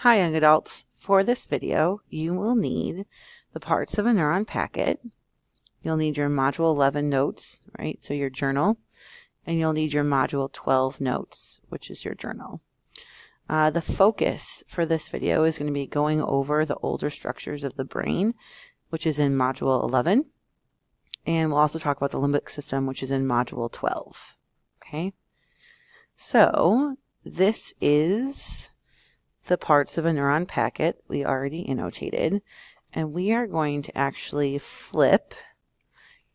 Hi, young adults. For this video, you will need the parts of a neuron packet. You'll need your Module 11 notes, right? So your journal. And you'll need your Module 12 notes, which is your journal. The focus for this video is going to be going over the older structures of the brain, which is in Module 11. And we'll also talk about the limbic system, which is in Module 12. Okay? So this is the parts of a neuron packet we already annotated, and we are going to actually flip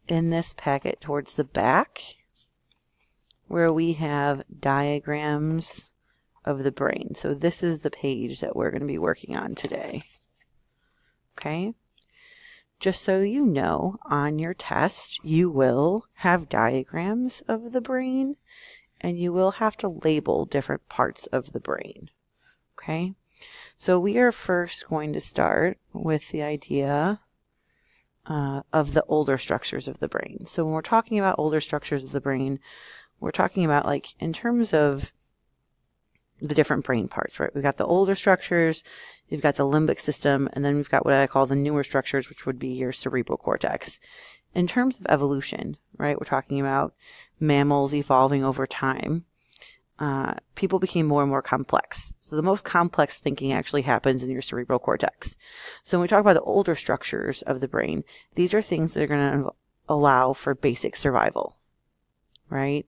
in this packet towards the back where we have diagrams of the brain. So this is the page that we're going to be working on today. Okay? Just so you know, on your test, you will have diagrams of the brain, and you will have to label different parts of the brain. Okay, so we are first going to start with the idea of the older structures of the brain. So when we're talking about older structures of the brain, we're talking about like in terms of the different brain parts, right? We've got the older structures, you've got the limbic system, and then we've got what I call the newer structures, which would be your cerebral cortex. In terms of evolution, right, we're talking about mammals evolving over time. People became more and more complex. So the most complex thinking actually happens in your cerebral cortex. So when we talk about the older structures of the brain, these are things that are going to allow for basic survival, right?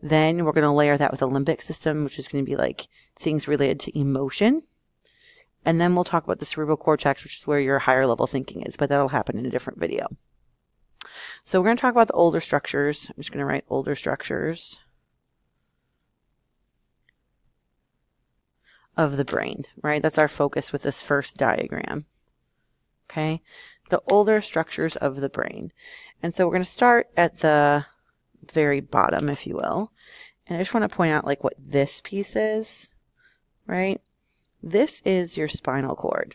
Then we're going to layer that with the limbic system, which is going to be like things related to emotion. And then we'll talk about the cerebral cortex, which is where your higher level thinking is, but that'll happen in a different video. So we're going to talk about the older structures. I'm just going to write older structures of the brain, right? That's our focus with this first diagram. Okay, the older structures of the brain. And so we're going to start at the very bottom, if you will. And I just want to point out like what this piece is, right? This is your spinal cord,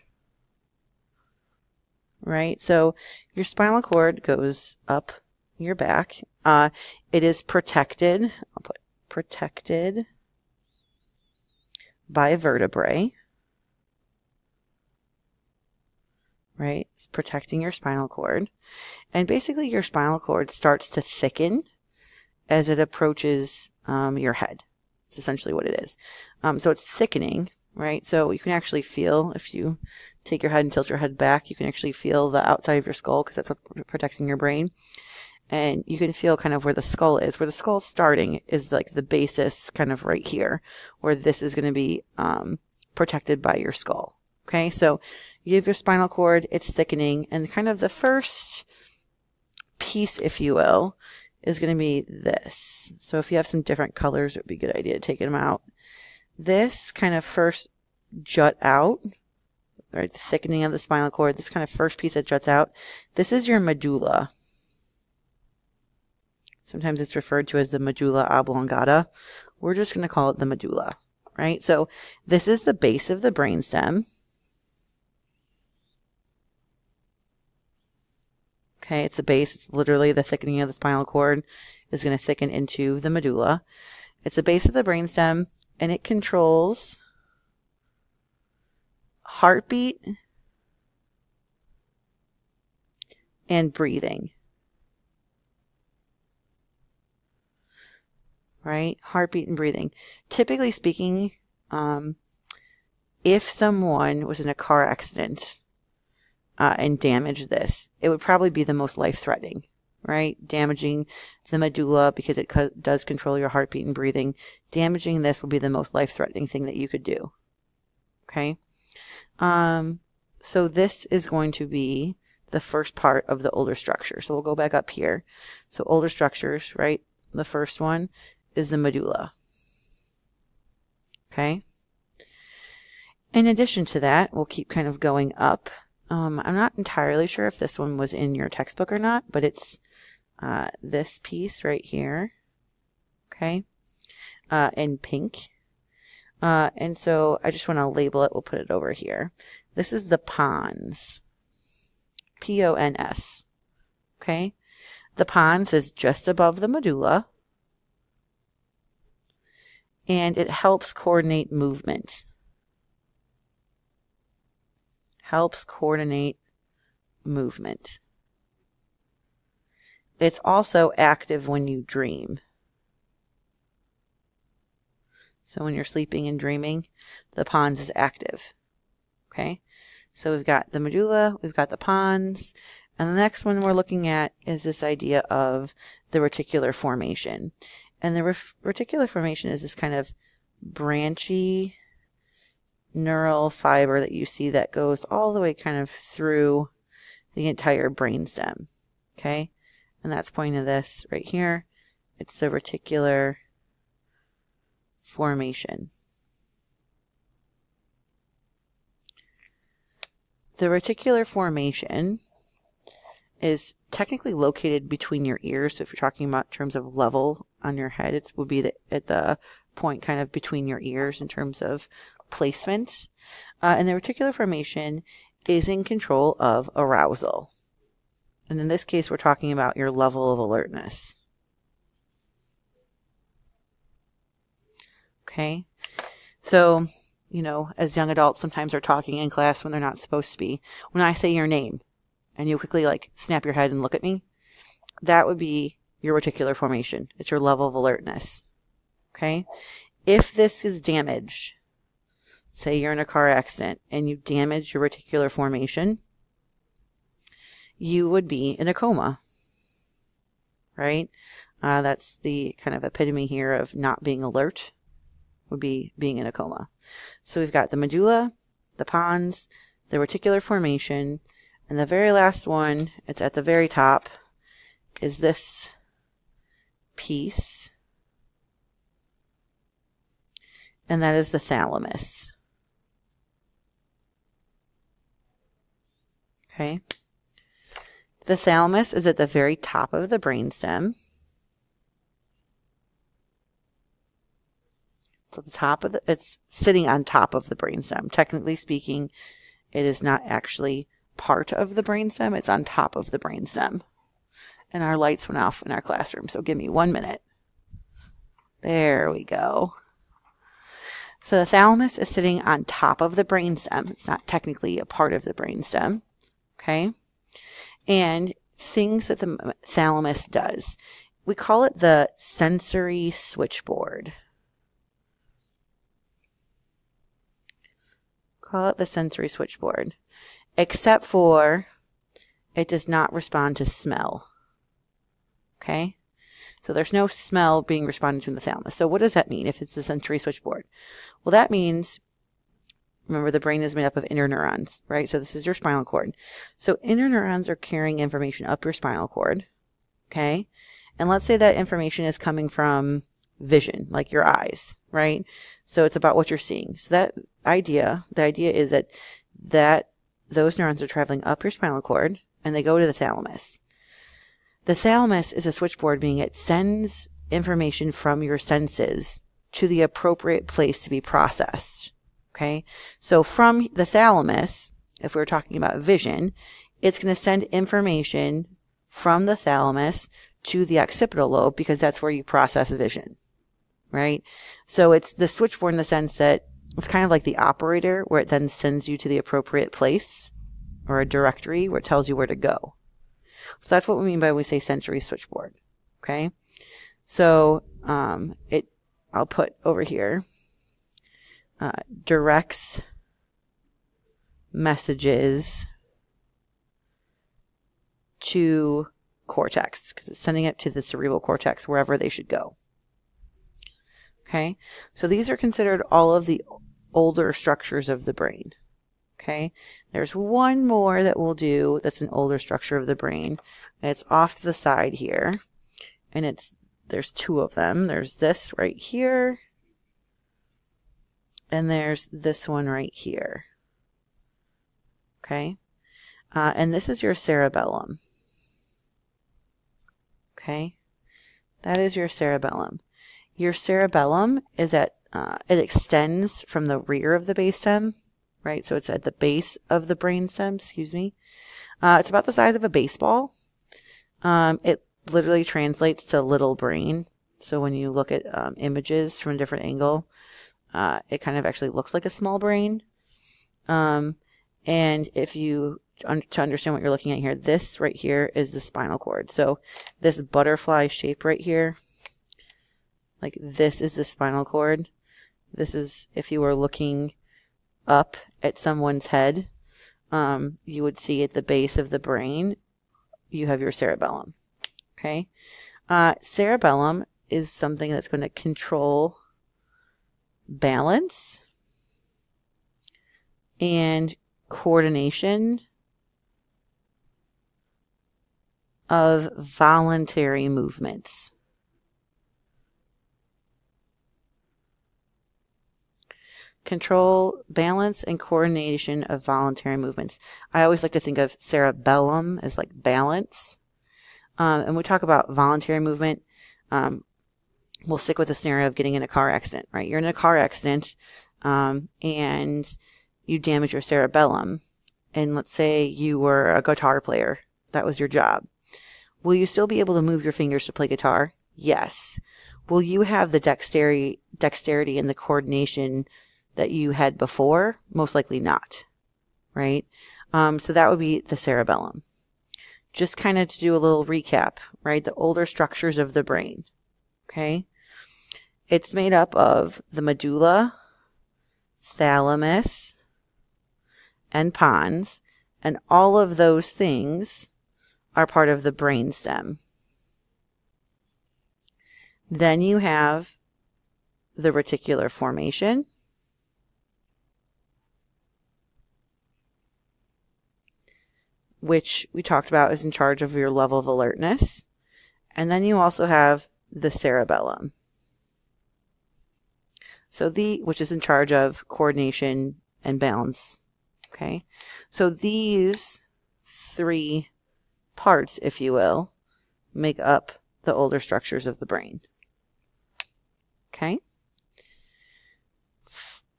right? So your spinal cord goes up your back. It is protected. I'll put protected by vertebrae, right? It's protecting your spinal cord. And basically your spinal cord starts to thicken as it approaches your head. It's essentially what it is. So it's thickening, right? So you can actually feel, if you take your head and tilt your head back, you can actually feel the outside of your skull because that's what's protecting your brain. And you can feel kind of where the skull is. Where the skull's starting is like the basis kind of right here, where this is going to be protected by your skull. Okay, so you have your spinal cord, it's thickening, and kind of the first piece, if you will, is going to be this. So if you have some different colors, it would be a good idea to take them out. This kind of first jut out, right, the thickening of the spinal cord, this kind of first piece that juts out, this is your medulla. Sometimes it's referred to as the medulla oblongata. We're just going to call it the medulla, right? So this is the base of the brainstem. Okay, it's the base. It's literally the thickening of the spinal cord is going to thicken into the medulla. It's the base of the brainstem, and it controls heartbeat and breathing. Right? Heartbeat and breathing. Typically speaking, if someone was in a car accident and damaged this, it would probably be the most life-threatening, right? Damaging the medulla because it does control your heartbeat and breathing. Damaging this will be the most life-threatening thing that you could do. Okay? So this is going to be the first part of the older structure. So we'll go back up here. So older structures, right? The first one is the medulla. Okay. In addition to that, we'll keep kind of going up. I'm not entirely sure if this one was in your textbook or not, but it's this piece right here. Okay. In pink. And so I just want to label it. We'll put it over here. This is the pons. P-O-N-S. Okay. The pons is just above the medulla. And it helps coordinate movement. helps coordinate movement. It's also active when you dream. So when you're sleeping and dreaming, the pons is active. Okay, so we've got the medulla, we've got the pons, and the next one we're looking at is this idea of the reticular formation. And the reticular formation is this kind of branchy neural fiber that you see that goes all the way kind of through the entire brainstem. Okay, and that's pointing to this right here. It's the reticular formation. The reticular formation is technically located between your ears. So if you're talking about in terms of level on your head, it would be at the point kind of between your ears in terms of placement. And the reticular formation is in control of arousal. And in this case, we're talking about your level of alertness. Okay, so, you know, as young adults sometimes are talking in class when they're not supposed to be. When I say your name and you quickly like snap your head and look at me, that would be your reticular formation. It's your level of alertness. Okay, if this is damaged, say you're in a car accident and you damage your reticular formation, you would be in a coma, right? That's the kind of epitome here of not being alert, would be being in a coma. So we've got the medulla, the pons, the reticular formation, and the very last one, it's at the very top, is this piece, and that is the thalamus. Okay, the thalamus is at the very top of the brainstem. It's at the top of it's sitting on top of the brainstem. Technically speaking, it is not actually part of the brainstem. It's on top of the brainstem. And our lights went off in our classroom, so give me 1 minute. There we go. So the thalamus is sitting on top of the brainstem. It's not technically a part of the brainstem. Okay? And things that the thalamus does, we call it the sensory switchboard. Call it the sensory switchboard, except for it does not respond to smell. Okay? So there's no smell being responded to in the thalamus. So what does that mean if it's the sensory switchboard? Well, that means, remember, the brain is made up of interneurons, right? So this is your spinal cord. So interneurons are carrying information up your spinal cord, okay? And let's say that information is coming from vision, like your eyes, right? So it's about what you're seeing. So the idea is that those neurons are traveling up your spinal cord and they go to the thalamus. The thalamus is a switchboard, meaning it sends information from your senses to the appropriate place to be processed. Okay, so from the thalamus, if we're talking about vision, it's going to send information from the thalamus to the occipital lobe because that's where you process vision, right? So it's the switchboard in the sense that it's kind of like the operator where it then sends you to the appropriate place, or a directory where it tells you where to go. So that's what we mean by when we say sensory switchboard. Okay, so I'll put over here, directs messages to cortex, because it's sending it to the cerebral cortex wherever they should go. Okay, so these are considered all of the older structures of the brain. Okay, there's one more that we'll do that's an older structure of the brain. It's off to the side here, and there's two of them. There's this right here, and there's this one right here. Okay, and this is your cerebellum. Okay, that is your cerebellum. Your cerebellum is it extends from the rear of the brainstem, right? So it's at the base of the brainstem, It's about the size of a baseball. It literally translates to little brain. So when you look at images from a different angle, it kind of actually looks like a small brain. And if you, to understand what you're looking at here, this right here is the spinal cord. So this butterfly shape right here, like this is the spinal cord. This is, if you were looking up at someone's head, you would see at the base of the brain, you have your cerebellum. Okay. Cerebellum is something that's going to control balance and coordination of voluntary movements. Control, balance, and coordination of voluntary movements. I always like to think of cerebellum as like balance. And we talk about voluntary movement. We'll stick with the scenario of getting in a car accident, right? You're in a car accident, and you damage your cerebellum. And let's say you were a guitar player. That was your job. Will you still be able to move your fingers to play guitar? Yes. Will you have the dexterity and the coordination that you had before? Most likely not, right? So that would be the cerebellum. Just kind of to do a little recap, right? The older structures of the brain, okay? It's made up of the medulla, thalamus, and pons, and all of those things are part of the brainstem. Then you have the reticular formation, which we talked about is in charge of your level of alertness. And then you also have the cerebellum. So which is in charge of coordination and balance. Okay. So these three parts, if you will, make up the older structures of the brain. Okay.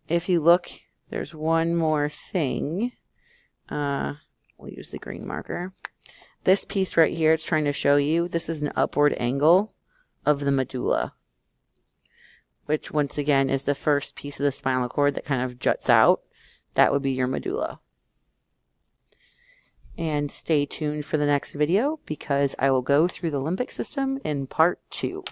If you look, there's one more thing. We'll use the green marker. This piece right here, it's trying to show you, this is an upward angle of the medulla, which once again is the first piece of the spinal cord that kind of juts out. That would be your medulla. And stay tuned for the next video because I will go through the limbic system in part 2.